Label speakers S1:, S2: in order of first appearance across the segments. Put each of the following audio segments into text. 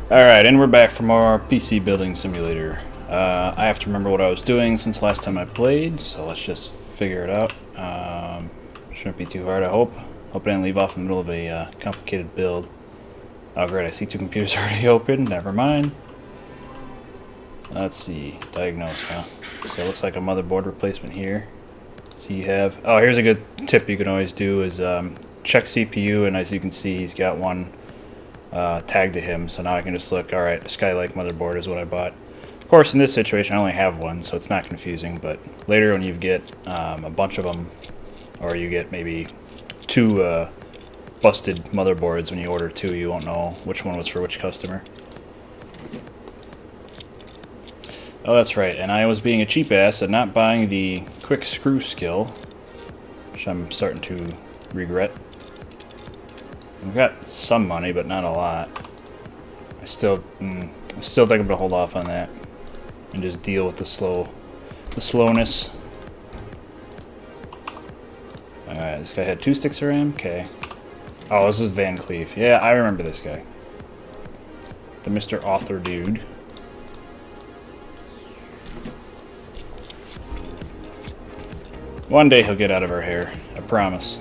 S1: Alright, and we're back for more PC Building Simulator. I have to remember what I was doing since last time I played, so let's just figure it out. Shouldn't be too hard, I hope. Hope I didn't leave off in the middle of a complicated build. Oh great, I see two computers already open, never mind. Let's see, diagnose, huh? So it looks like a motherboard replacement here. So you have, oh here's a good tip you can always do is check CPU, and as you can see he's got one tagged to him, so now I can just look, alright, a Skylake motherboard is what I bought. Of course in this situation I only have one, so it's not confusing, but later when you get a bunch of them, or you get maybe two busted motherboards when you order two, you won't know which one was for which customer. Oh that's right, and I was being a cheap ass and not buying the quick screw skill, which I'm starting to regret. I've got some money, but not a lot. I still think I'm gonna hold off on that and just deal with the slowness. Alright, this guy had 2 sticks of RAM. Okay. Oh, this is Van Cleef. Yeah, I remember this guy. The Mr. Author dude. One day he'll get out of our hair. I promise.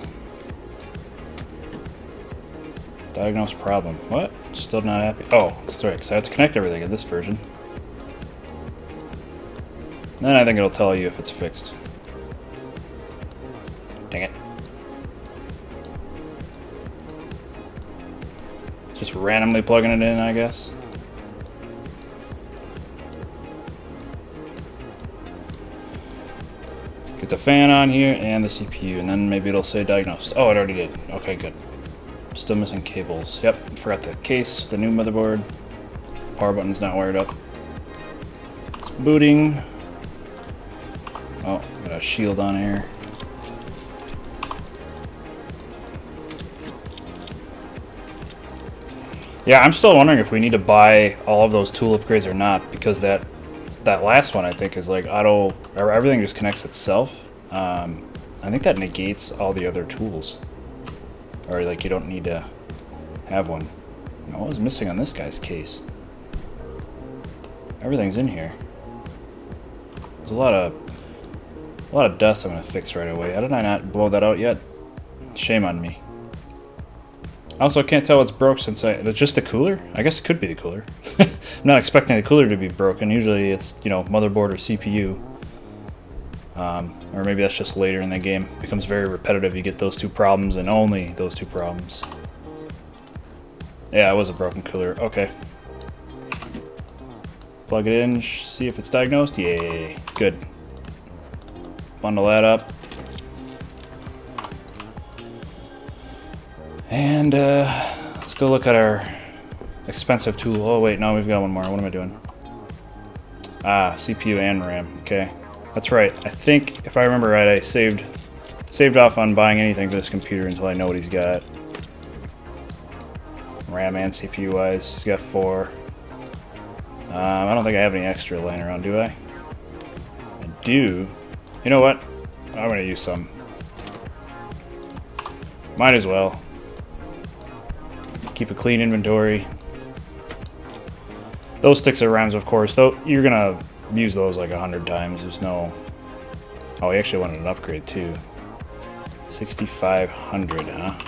S1: Diagnose problem. What? Still not happy? Oh, that's right, because I have to connect everything in this version. Then I think it'll tell you if it's fixed. Dang it. Just randomly plugging it in, I guess. Get the fan on here and the CPU, and then maybe it'll say diagnosed. Oh, it already did. Okay, good. Still missing cables. Yep, forgot the case, the new motherboard. Power button's not wired up. It's booting. Oh, got a shield on here. Yeah, I'm still wondering if we need to buy all of those tool upgrades or not, because that last one I think is like auto, or everything just connects itself. I think that negates all the other tools. Or like you don't need to have one. Now, what was missing on this guy's case? Everything's in here. There's a lot of dust I'm gonna fix right away. How did I not blow that out yet? Shame on me. I also can't tell what's broke since it's just the cooler? I guess it could be the cooler. I'm not expecting the cooler to be broken. Usually it's, you know, motherboard or CPU. Or maybe that's just later in the game. It becomes very repetitive. You get those two problems and only those two problems. Yeah, it was a broken cooler. Okay. Plug it in, see if it's diagnosed. Yay. Good. Bundle that up. And let's go look at our expensive tool. Oh wait, no, we've got one more. What am I doing? Ah, CPU and RAM. Okay. That's right. I think, if I remember right, I saved off on buying anything for this computer until I know what he's got. RAM and CPU wise, he's got 4. I don't think I have any extra laying around, do I? I do. You know what? I'm gonna use some. Might as well. Keep a clean inventory. Those sticks of RAMs, of course, though you're gonna use those like 100 times. There's no... Oh, he actually wanted an upgrade too. 6,500, huh?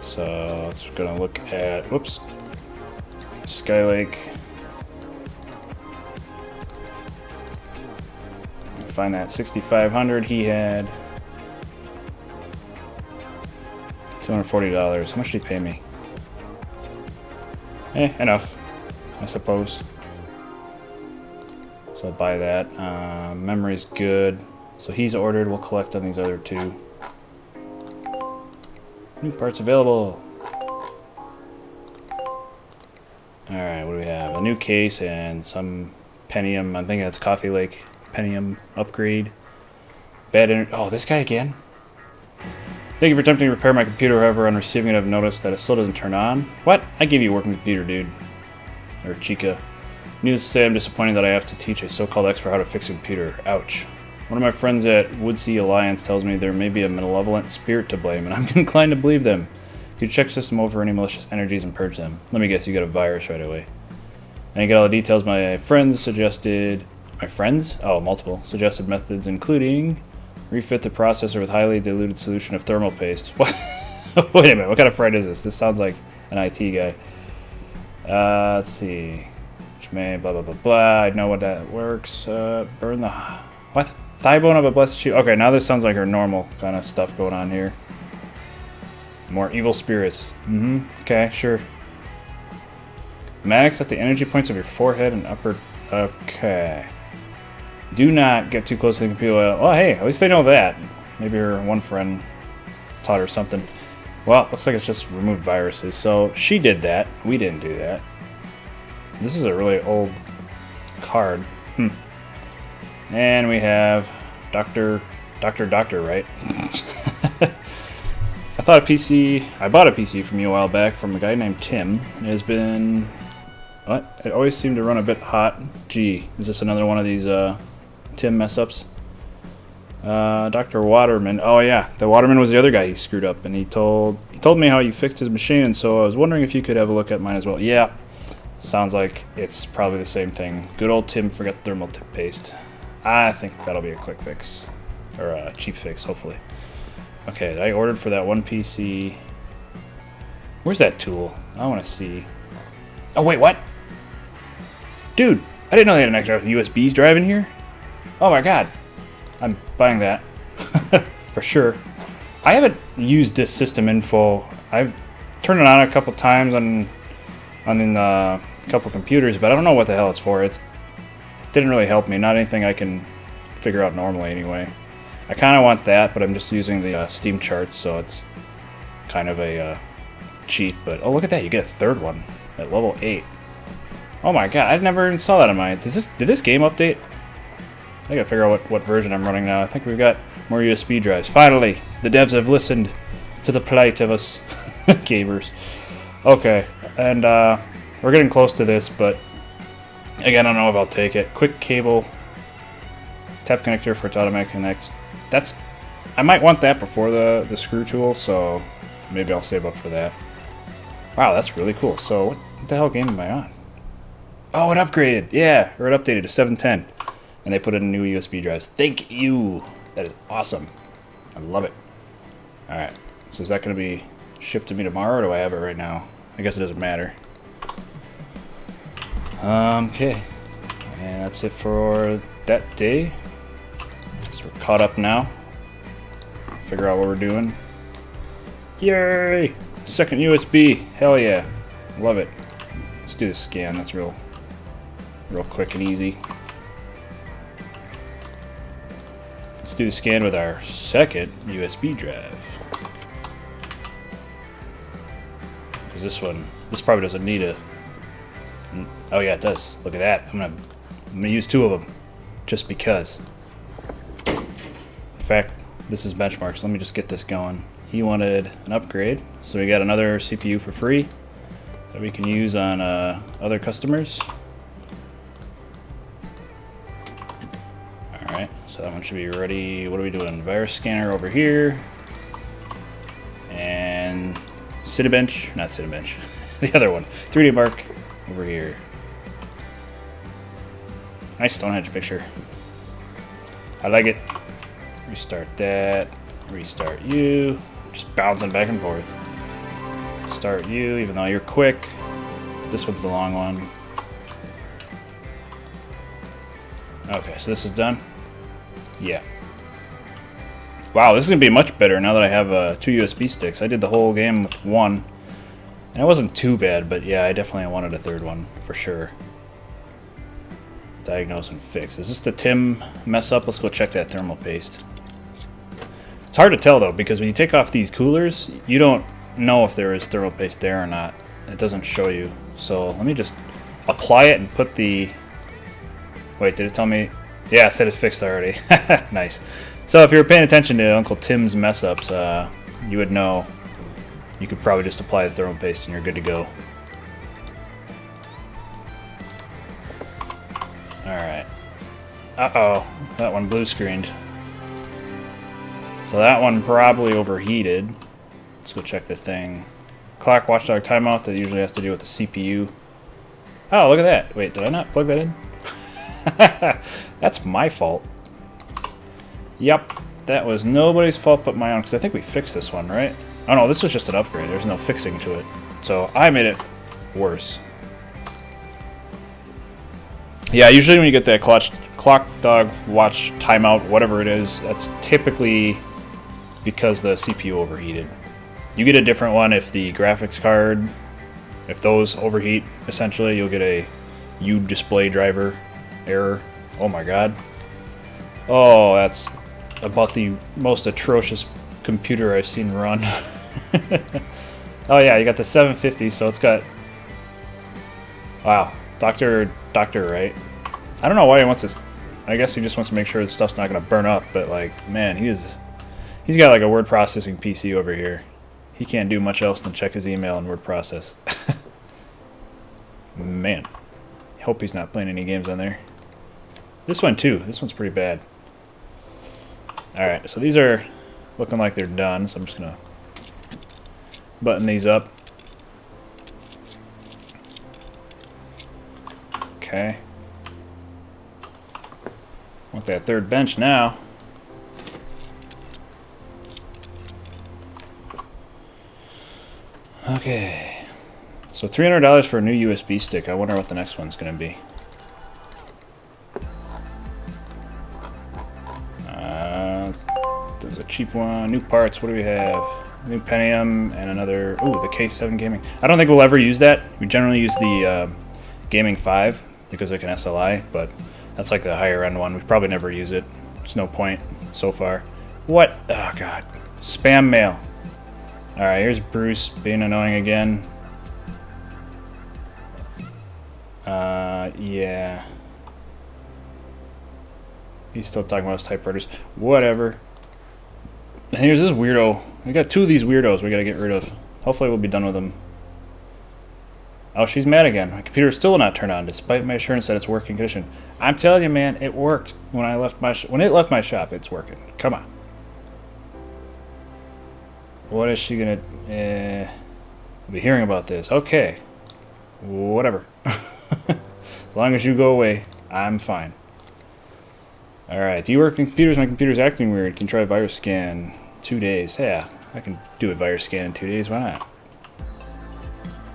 S1: So let's gonna look at, whoops, Skylake. Find that 6,500 he had. $240. How much did he pay me? Enough, I suppose. So I'll buy that. Memory's good. So he's ordered. We'll collect on these other two. New parts available. Alright, what do we have? A new case and some Pentium. I'm thinking that's Coffee Lake Pentium upgrade. Oh, this guy again? Thank you for attempting to repair my computer. However, on receiving it, I've noticed that it still doesn't turn on. What? I gave you a working computer, dude. Or chica. Needless to say, I'm disappointed that I have to teach a so-called expert how to fix a computer. Ouch. One of my friends at Woodsea Alliance tells me there may be a malevolent spirit to blame, and I'm inclined to believe them. Could you check system over any malicious energies and purge them? Let me guess, you got a virus right away. And you get all the details. My friends suggested... My friends? Oh, multiple. Suggested methods, including... refit the processor with highly diluted solution of thermal paste. What? Wait a minute, what kind of friend is this? This sounds like an IT guy. Let's see. Which may blah blah blah blah. I know what that works. Burn the... What? Thigh bone of a blessed shield. Okay, now this sounds like our normal kind of stuff going on here. More evil spirits. Okay, sure. Max at the energy points of your forehead and upper... Okay. Do not get too close to the computer. Oh, hey, at least they know that. Maybe her one friend taught her something. Well, looks like it's just remove viruses. So she did that. We didn't do that. This is a really old card. And we have Doctor, right? I bought a PC from you a while back from a guy named Tim. It has been... What? It always seemed to run a bit hot. Gee, is this another one of these Tim mess-ups? Dr. Waterman. Oh yeah, the Waterman was the other guy he screwed up, and he told me how you fixed his machine, and so I was wondering if you could have a look at mine as well. Yeah, sounds like it's probably the same thing. Good old Tim forgot thermal paste. I think that'll be a quick fix, or a cheap fix, hopefully. Okay, I ordered for that one PC. Where's that tool? I want to see. Oh wait, what? Dude, I didn't know they had an extra USB drive in here. Oh my god. I'm buying that. For sure. I haven't used this system info. I've turned it on a couple times on a couple computers, but I don't know what the hell it's for. It didn't really help me. Not anything I can figure out normally anyway. I kind of want that, but I'm just using the Steam charts, so it's kind of a cheat. But oh, look at that! You get a third one at level 8. Oh my god! I never even saw that in mine. Did this game update? I gotta figure out what version I'm running now. I think we've got more USB drives. Finally, the devs have listened to the plight of us gamers. Okay, and we're getting close to this, but again, I don't know if I'll take it. Quick cable, tap connector for its automatic connect. I might want that before the screw tool, so maybe I'll save up for that. Wow, that's really cool. So what the hell game am I on? Oh, it upgraded. Yeah, or it updated to 710. And they put in new USB drives. Thank you. That is awesome. I love it. Alright, so is that going to be shipped to me tomorrow, or do I have it right now? I guess it doesn't matter. Okay. And that's it for that day. So we're caught up now. Figure out what we're doing. Yay! Second USB. Hell yeah. Love it. Let's do the scan. That's real quick and easy. Let's do the scan with our second USB drive. Because this probably doesn't need a... Oh yeah, it does. Look at that. I'm gonna use 2 of them, just because. In fact, this is benchmarks. Let me just get this going. He wanted an upgrade, so we got another CPU for free that we can use on other customers. Alright, so that one should be ready. What are we doing? Virus scanner over here. And Cinebench, not Cinebench, the other one. 3D Mark over here. Nice Stonehenge picture. I like it. Restart that. Restart you. Just bouncing back and forth. Start you, even though you're quick. This one's the long one. Okay, so this is done. Yeah. Wow, this is going to be much better now that I have 2 USB sticks. I did the whole game with 1. And it wasn't too bad, but yeah, I definitely wanted a 3rd one, for sure. Diagnose and fix. Is this the Tim mess up? Let's go check that thermal paste. It's hard to tell, though, because when you take off these coolers, you don't know if there is thermal paste there or not. It doesn't show you. So let me just apply it and put the... Wait, did it tell me? Yeah, it said it's fixed already. Nice. So if you're paying attention to Uncle Tim's mess-ups, you would know. You could probably just apply the thermal paste and you're good to go. Alright. Uh-oh. That one blue screened. So that one probably overheated. Let's go check the thing. clock watchdog timeout. That usually has to do with the CPU. Oh, look at that. Wait, did I not plug that in? That's my fault. Yep, that was nobody's fault but my own, because I think we fixed this one, right? Oh no, this was just an upgrade. There's no fixing to it. So I made it worse. Yeah, usually when you get that clock dog watch timeout, whatever it is, that's typically because the CPU overheated. You get a different one if the graphics card, if those overheat, essentially, you'll get a U display driver error. Oh my god. Oh, that's about the most atrocious computer I've seen run. Oh yeah, you got the 750, so it's got... Wow, Doctor, right? I don't know why he wants this. I guess he just wants to make sure the stuff's not going to burn up, but like, man, he's got like a word processing PC over here. He can't do much else than check his email and word process. Man, I hope he's not playing any games on there. This one too. This one's pretty bad. Alright, so these are looking like they're done, so I'm just going to button these up. Okay. Want that third bench now. Okay. So $300 for a new USB stick. I wonder what the next one's going to be. There's a cheap one. New parts. What do we have? New Pentium and another... Ooh, the K7 Gaming. I don't think we'll ever use that. We generally use the Gaming 5 because it can SLI, but that's like the higher end one. We probably never use it. There's no point so far. What? Oh, God. Spam mail. Alright, here's Bruce being annoying again. Yeah. He's still talking about his typewriters. Whatever. And here's this weirdo. We got two of these weirdos we gotta get rid of. Hopefully we'll be done with them. Oh, she's mad again. My computer still will not turn on, despite my assurance that it's working condition. I'm telling you, man, it worked when I left my when it left my shop. It's working. Come on. What is she gonna? We'll be hearing about this. Okay. Whatever. As long as you go away, I'm fine. Alright, do you work on computers? My computer's acting weird. Can try virus scan. 2 days. Yeah, I can do a virus scan in 2 days. Why not?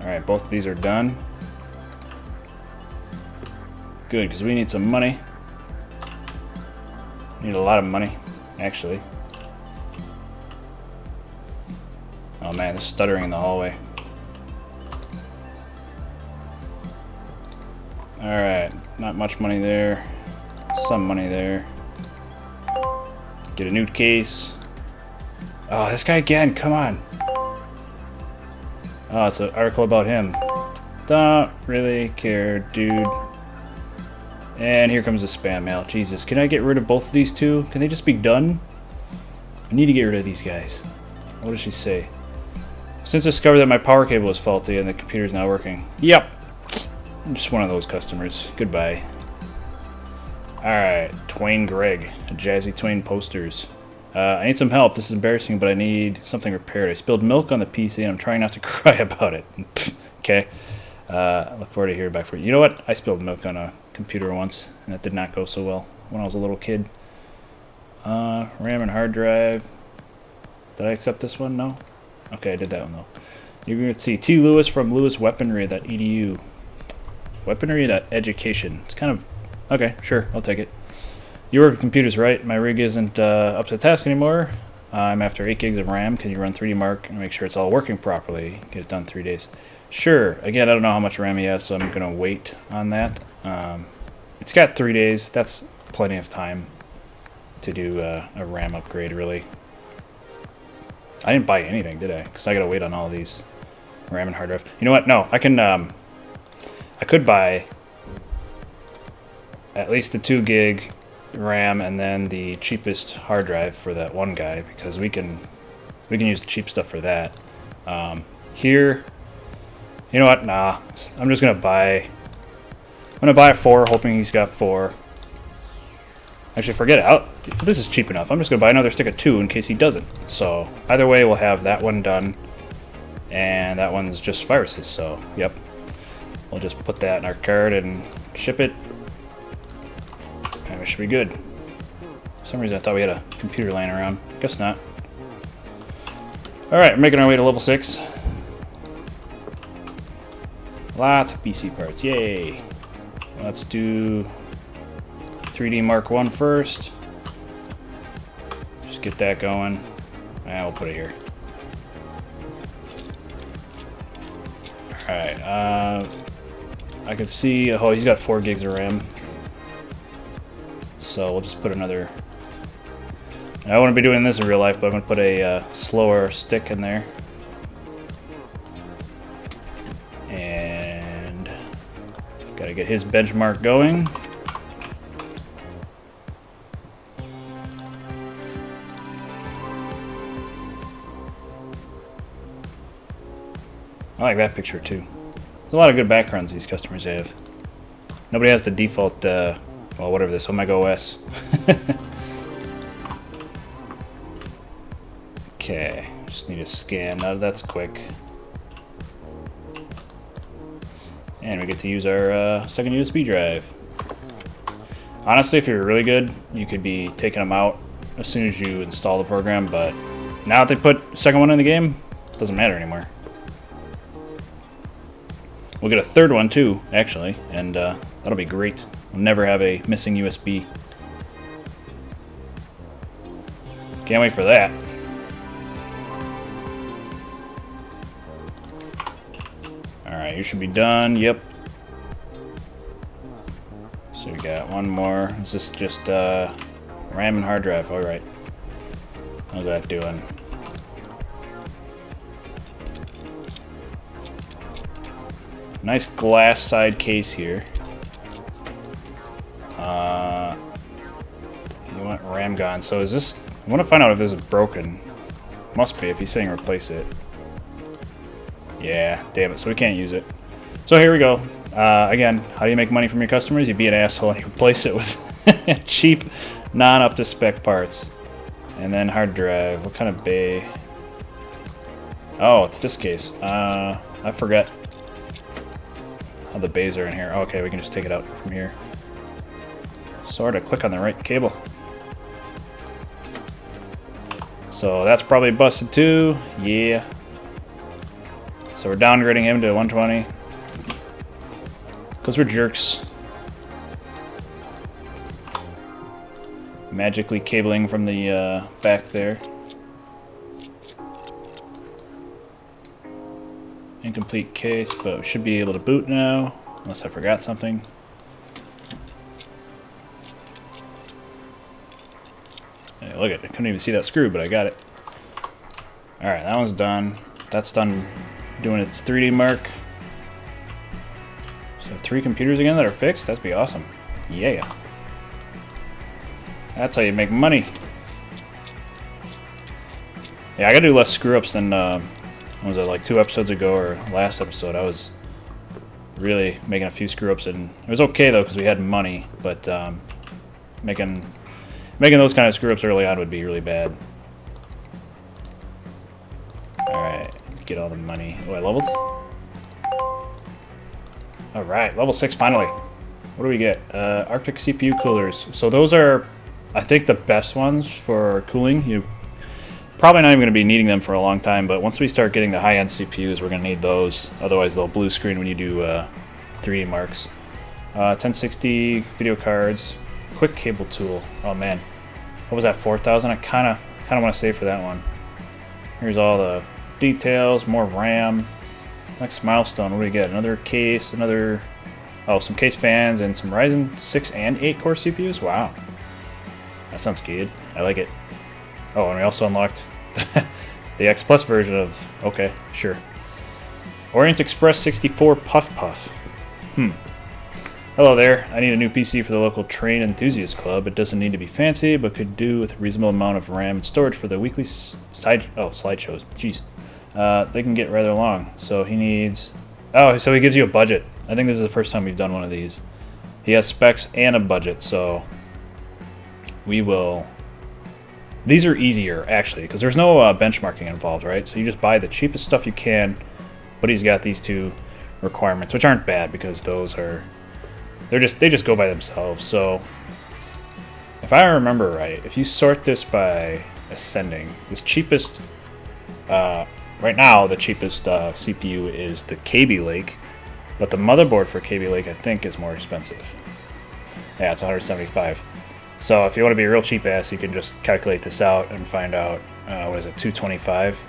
S1: Alright, both of these are done. Good, because we need some money. Need a lot of money, actually. Oh man, there's stuttering in the hallway. Alright, not much money there. Some money there. Get a new case. Oh, this guy again, come on. Oh, it's an article about him. Don't really care, dude. And here comes the spam mail. Jesus, can I get rid of both of these two? Can they just be done? I need to get rid of these guys. What does she say? Since discovered that my power cable is faulty and the computer is not working. Yep. I'm just one of those customers. Goodbye. Alright, Twain Greg. Jazzy Twain posters. I need some help. This is embarrassing, but I need something repaired. I spilled milk on the PC and I'm trying not to cry about it. Okay. I look forward to hearing back from you. You know what? I spilled milk on a computer once, and it did not go so well when I was a little kid. RAM and hard drive. Did I accept this one? No? Okay, I did that one, though. You're going to see T. Lewis from lewisweaponry.edu. Weaponry.education. It's kind of... Okay, sure, I'll take it. You work with computers, right? My rig isn't up to the task anymore. I'm after 8 gigs of RAM. Can you run 3D Mark and make sure it's all working properly? Get it done in 3 days. Sure. Again, I don't know how much RAM he has, so I'm going to wait on that. It's got 3 days. That's plenty of time to do a RAM upgrade, really. I didn't buy anything, did I? Because I got to wait on all these RAM and hard drive. You know what? No, I can. I could buy at least the 2 gig RAM and then the cheapest hard drive for that one guy, because we can use the cheap stuff for that. Here, you know what? Nah, I'm just gonna buy. I'm gonna buy 4, hoping he's got 4. Actually, forget it. This is cheap enough. I'm just gonna buy another stick of 2 in case he doesn't. So either way, we'll have that one done, and that one's just viruses. So yep, we'll just put that in our cart and ship it, and we should be good. For some reason I thought we had a computer laying around. Guess not. Alright, we're making our way to level 6. Lots of PC parts, yay! Let's do 3D Mark 1 first. Just get that going. And we'll put it here. Alright, I can see, oh, he's got 4 gigs of RAM. So we'll just put another. I wouldn't be doing this in real life, but I'm going to put a slower stick in there. And got to get his benchmark going. I like that picture too. There's a lot of good backgrounds these customers have. Nobody has the default, well, whatever this, Omega OS. Okay, just need to scan. That's quick. And we get to use our second USB drive. Honestly, if you're really good, you could be taking them out as soon as you install the program, but now that they put the second one in the game, it doesn't matter anymore. We'll get a third one too, actually, and that'll be great. We'll never have a missing USB. Can't wait for that. Alright, you should be done. Yep. So we got one more. Is this just RAM and hard drive? Alright. How's that doing? Nice glass side case here. You want RAM gone. So is this... I want to find out if this is broken. Must be if he's saying replace it. Yeah, damn it. So we can't use it. So here we go. Again, how do you make money from your customers? You be an asshole and you replace it with cheap, non-up-to-spec parts. And then hard drive. What kind of bay? Oh, it's this case. I forgot how the bays are in here. Okay, we can just take it out from here. So hard to click on the right cable. So that's probably busted too. Yeah. So we're downgrading him to 120. Because we're jerks. Magically cabling from the back there. Incomplete case, but we should be able to boot now. Unless I forgot something. Hey, look at it. I couldn't even see that screw, but I got it. Alright, that one's done. That's done doing its 3D mark. So 3 computers again that are fixed? That'd be awesome. Yeah. That's how you make money. Yeah, I gotta do less screw-ups than, what was it, like 2 episodes ago or last episode. I was really making a few screw-ups, and it was okay though because we had money, but making those kind of screw-ups early on would be really bad. Alright, get all the money. Oh, I leveled? Alright, level 6 finally. What do we get? Arctic CPU coolers. So those are, I think, the best ones for cooling. You're probably not even going to be needing them for a long time, but once we start getting the high-end CPUs, we're going to need those. Otherwise, they'll blue screen when you do 3D marks. 1060 video cards. Quick cable tool. Oh man, what was that? 4,000. I kind of want to save for that one. Here's all the details. More RAM. Next milestone. What do we get? Another case. Another. Oh, some case fans and some Ryzen 6 and 8 core CPUs. Wow, that sounds good. I like it. Oh, and we also unlocked the X+ version of. Okay, sure. Orient Express 64 Puff Puff. Hello there. I need a new PC for the local train enthusiast club. It doesn't need to be fancy, but could do with a reasonable amount of RAM and storage for the weekly slideshows. Jeez. They can get rather long. So he needs... Oh, so he gives you a budget. I think this is the first time we've done one of these. He has specs and a budget, so we will These are easier, actually, because there's no benchmarking involved, right? So you just buy the cheapest stuff you can, but he's got these two requirements, which aren't bad because those are... they just go by themselves. So if I remember right, if you sort this by ascending, this cheapest... right now, the cheapest CPU is the KB Lake, but the motherboard for KB Lake, I think, is more expensive. Yeah, it's 175. So if you want to be a real cheap ass, you can just calculate this out and find out, what is it, 225?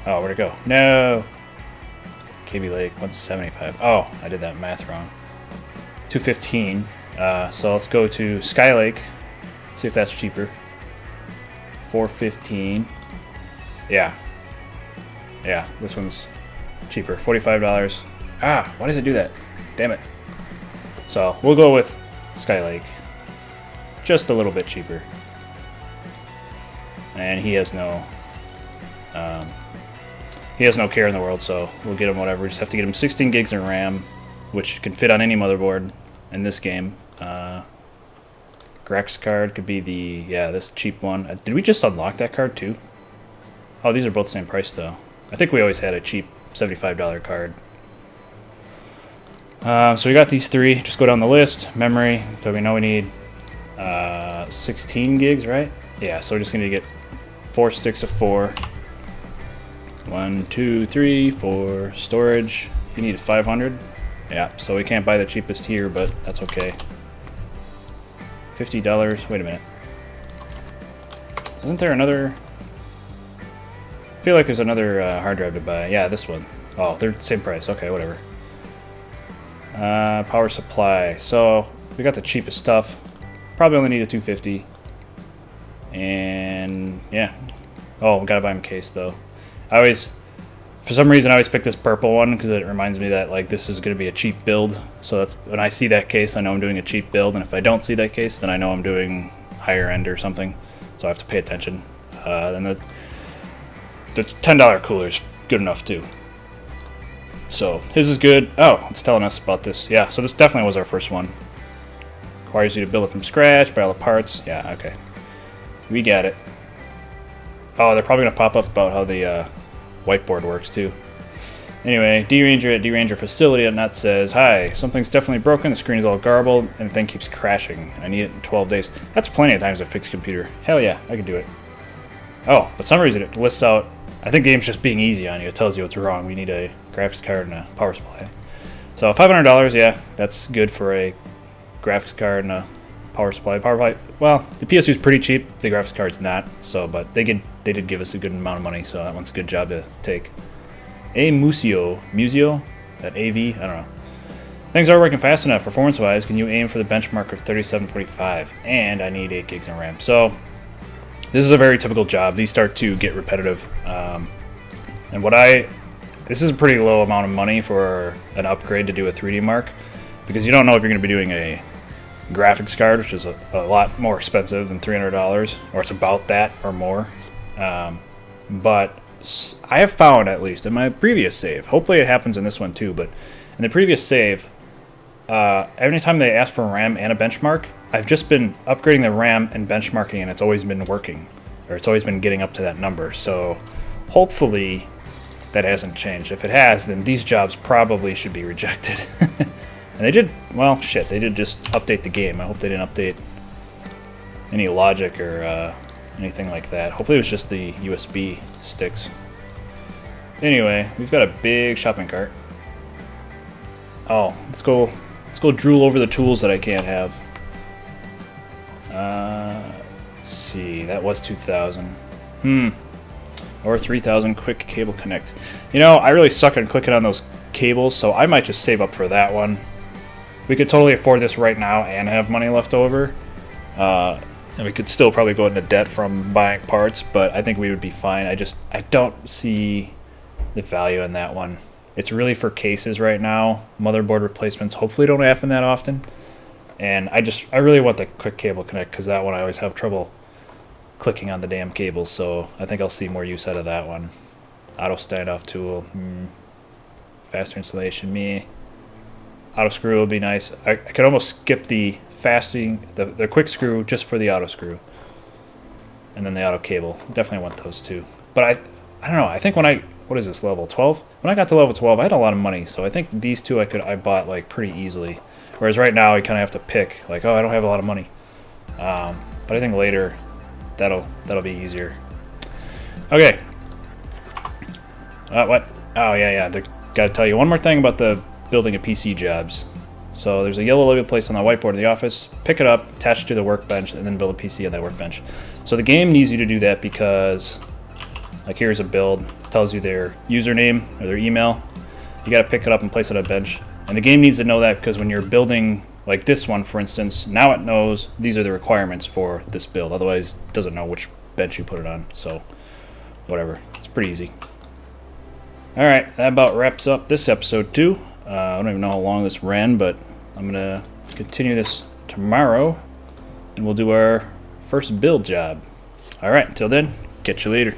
S1: Oh, where'd it go? No! KB Lake, 175. Oh, I did that math wrong. 215. So let's go to Skylake, see if that's cheaper. 415. Yeah. Yeah, this one's cheaper. $45. Ah, why does it do that? Damn it. So we'll go with Skylake. Just a little bit cheaper. And he has no care in the world, so we'll get him whatever. We just have to get him 16 gigs of RAM, which can fit on any motherboard in this game. Graphics card could be this cheap one. Did we just unlock that card too? Oh, these are both the same price though. I think we always had a cheap $75 card. So we got these three. Just go down the list. Memory, so we know we need 16 gigs, right? Yeah, so we're just gonna get 4 sticks of 4. 1, 2, 3, 4. Storage, you need 500. Yeah, so we can't buy the cheapest here, but that's okay. $50. Wait a minute. Isn't there another? I feel like there's another hard drive to buy. Yeah, this one. Oh, they're the same price. Okay, whatever. Power supply. So we got the cheapest stuff. Probably only need a 250. And yeah. Oh, we gotta buy him a case though. For some reason, I always pick this purple one because it reminds me that like this is going to be a cheap build. So that's when I see that case, I know I'm doing a cheap build, and if I don't see that case, then I know I'm doing higher end or something. So I have to pay attention. Then the $10 cooler is good enough too. So his is good. Oh, it's telling us about this. Yeah, so this definitely was our first one. Requires you to build it from scratch, buy all the parts. Yeah, okay. We got it. Oh, they're probably going to pop up about how the whiteboard works too. Anyway, deranger at deranger facility, and that says, hi, something's definitely broken, the screen is all garbled, and the thing keeps crashing. I need it in 12 days. That's plenty of times to fix a computer. Hell yeah, I can do it. Oh, for some reason it lists out, I think the game's just being easy on you. It tells you what's wrong. We need a graphics card and a power supply. So $500, yeah, that's good for a graphics card and a power supply. Well, the PS2 is pretty cheap. The graphics card's not. So, but they did give us a good amount of money. So that one's a good job to take. A Museo, that AV, I don't know. Things are working fast enough. Performance-wise, can you aim for the benchmark of 3745? And I need 8 gigs of RAM. So this is a very typical job. These start to get repetitive. And this is a pretty low amount of money for an upgrade to do a 3D Mark, because you don't know if you're going to be doing a graphics card, which is a lot more expensive than $300, or it's about that or more. But I have found, at least in my previous save, hopefully it happens in this one too, but in the previous save, every time they ask for RAM and a benchmark, I've just been upgrading the RAM and benchmarking, and it's always been working, or it's always been getting up to that number. So hopefully that hasn't changed. If it has, then these jobs probably should be rejected. And they did, well, shit, they did just update the game. I hope they didn't update any logic or anything like that. Hopefully it was just the USB sticks. Anyway, we've got a big shopping cart. Oh, let's go drool over the tools that I can't have. Let's see, that was 2,000. Or 3,000 quick cable connect. You know, I really suck at clicking on those cables, so I might just save up for that one. We could totally afford this right now and have money left over. And we could still probably go into debt from buying parts, but I think we would be fine. I don't see the value in that one. It's really for cases right now. Motherboard replacements hopefully don't happen that often. And I really want the quick cable connect, because that one I always have trouble clicking on the damn cables, so I think I'll see more use out of that one. Auto standoff tool. Faster installation, me. Auto screw would be nice. I could almost skip the fastening, the quick screw just for the auto screw, and then the auto cable. Definitely want those two. But I don't know. I think when what is this, level 12? When I got to level 12, I had a lot of money, so I think these two I bought like pretty easily. Whereas right now, I kind of have to pick, like, oh, I don't have a lot of money. But I think later, that'll be easier. Okay. What? Oh yeah. Gotta tell you one more thing about the building a PC jobs. So there's a yellow label placed on the whiteboard in the office. Pick it up, attach it to the workbench, and then build a PC on that workbench. So the game needs you to do that because, like, here's a build, tells you their username or their email. You got to pick it up and place it on a bench. And the game needs to know that because when you're building, like this one, for instance, now it knows these are the requirements for this build. Otherwise, it doesn't know which bench you put it on. So, whatever. It's pretty easy. All right, that about wraps up this episode too. I don't even know how long this ran, but I'm gonna continue this tomorrow, and we'll do our first build job. All right, until then, catch you later.